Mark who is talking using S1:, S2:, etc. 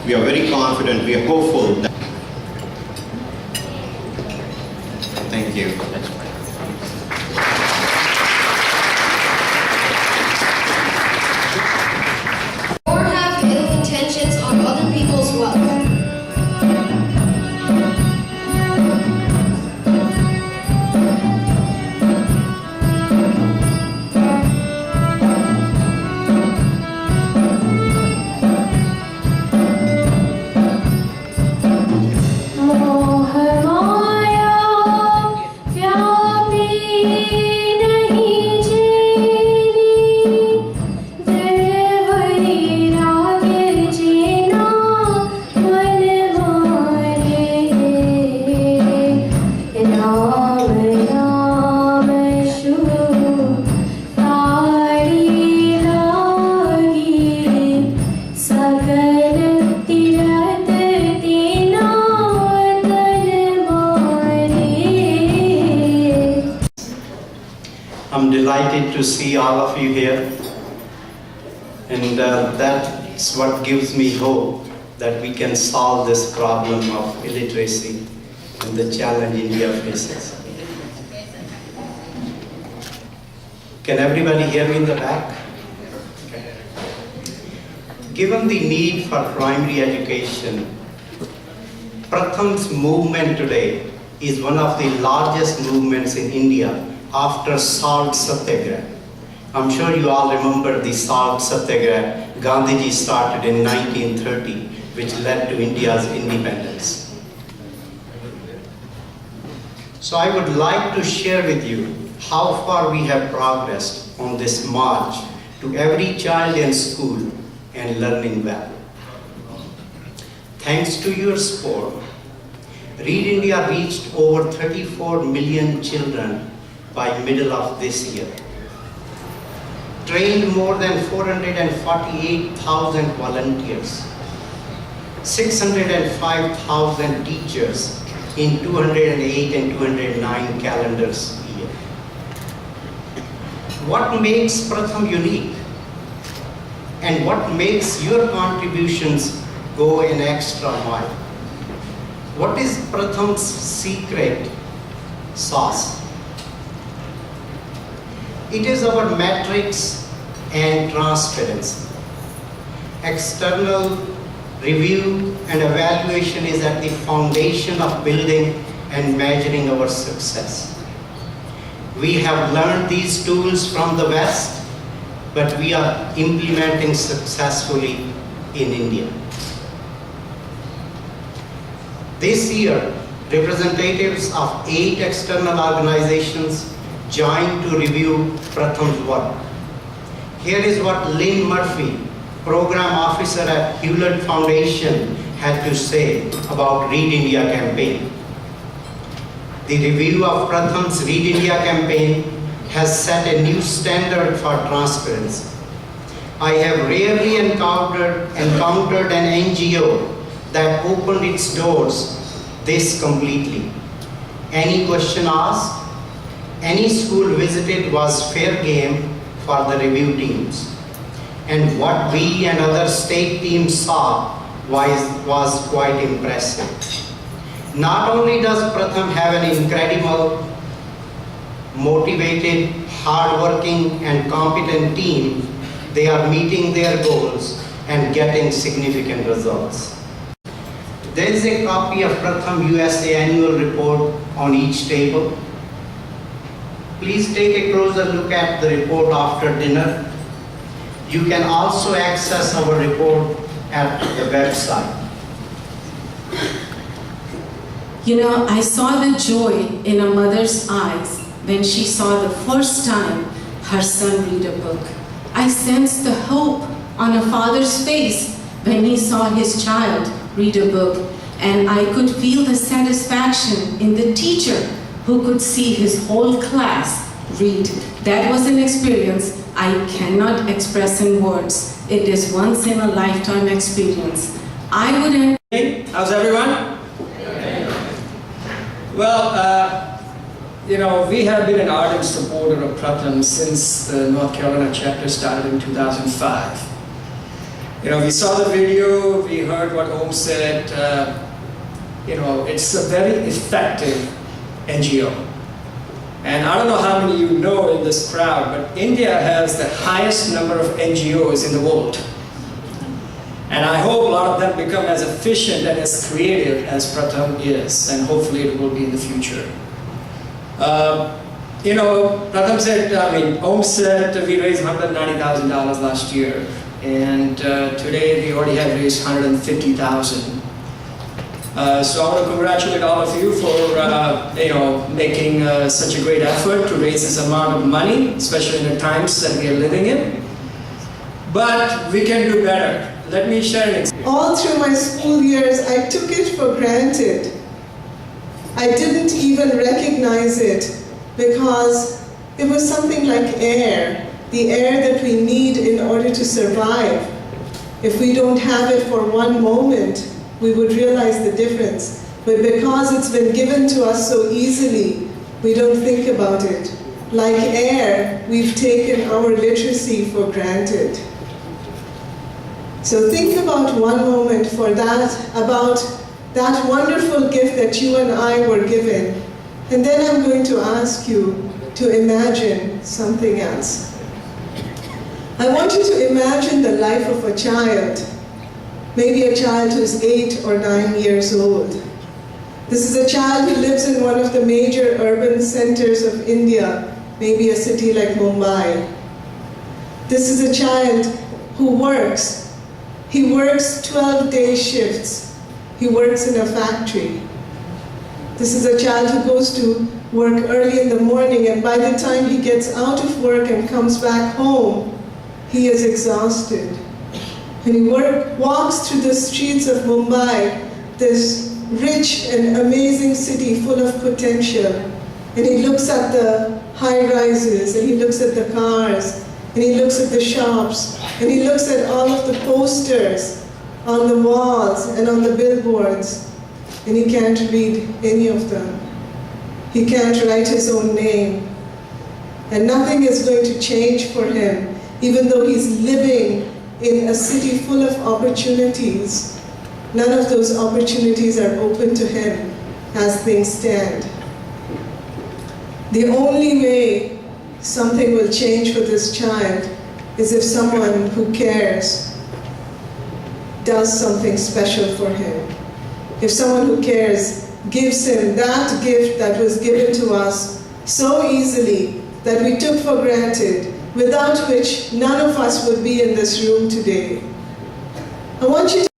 S1: We are very confident, we are hopeful that... Thank you.
S2: Or have ill intentions on other people's wealth.
S3: I'm delighted to see all of you here, and that's what gives me hope that we can solve this problem of illiteracy and the challenge India faces. Can everybody hear me in the back? Okay. Given the need for primary education, Pratham's movement today is one of the largest movements in India after Salt Satyagraha. I'm sure you all remember the Salt Satyagraha Gandhiji started in 1930, which led to India's independence. So I would like to share with you how far we have progressed on this march to every child in school and learning well. Thanks to your support, Read India reached over 34 million children by middle of this year, trained more than 448,000 volunteers, 605,000 teachers in 208 and 209 calendars a year. What makes Pratham unique? And what makes your contributions go an extra mile? What is Pratham's secret sauce? It is our metrics and transparency. External review and evaluation is at the foundation of building and measuring our success. We have learned these tools from the West, but we are implementing successfully in India. This year, representatives of 8 external organizations joined to review Pratham's work. Here is what Lynn Murphy, Program Officer at Hewlett Foundation, had to say about Read India campaign. The review of Pratham's Read India campaign has set a new standard for transparency. I have rarely encountered an NGO that opened its doors this completely. Any question asked, any school visited was fair game for the review teams. And what we and other state teams saw was quite impressive. Not only does Pratham have an incredible, motivated, hardworking and competent team, they are meeting their goals and getting significant results. There is a copy of Pratham USA annual report on each table. Please take a closer look at the report after dinner. You can also access our report at the website.
S4: You know, I saw the joy in a mother's eyes when she saw the first time her son read a book. I sensed the hope on a father's face when he saw his child read a book, and I could feel the satisfaction in the teacher who could see his whole class read. That was an experience I cannot express in words. It is once in a lifetime experience. I would...
S5: Hey, how's everyone? Well, you know, we have been an ardent supporter of Pratham since the North Carolina chapter started in 2005. We saw the video, we heard what Om said. It's a very effective NGO. And I don't know how many of you know in this crowd, but India has the highest number of NGOs in the world. And I hope a lot of them become as efficient and as creative as Pratham is, and hopefully it will be in the future. Pratham said, Om said we raised $190,000 last year, and today we already have raised $150,000. So I want to congratulate all of you for making such a great effort to raise this amount of money, especially in the times that we are living in. But we can do better. Let me share an experience.
S6: All through my school years, I took it for granted. I didn't even recognize it because it was something like air, the air that we need in order to survive. If we don't have it for one moment, we would realize the difference. But because it's been given to us so easily, we don't think about it. Like air, we've taken our literacy for granted. So think about one moment about that wonderful gift that you and I were given. And then I'm going to ask you to imagine something else. I want you to imagine the life of a child, maybe a child who's 8 or 9 years old. This is a child who lives in one of the major urban centers of India, maybe a city like Mumbai. This is a child who works. He works 12-day shifts. He works in a factory. This is a child who goes to work early in the morning, and by the time he gets out of work and comes back home, he is exhausted. And he walks through the streets of Mumbai, this rich and amazing city full of potential. And he looks at the high-rises, and he looks at the cars, and he looks at the shops, and he looks at all of the posters on the walls and on the billboards, and he can't read any of them. He can't write his own name. And nothing is going to change for him, even though he's living in a city full of opportunities. None of those opportunities are open to him as things stand. The only way something will change for this child is if someone who cares does something special for him. If someone who cares gives him that gift that was given to us so easily, that we took for granted, without which none of us would be in this room today. I want you to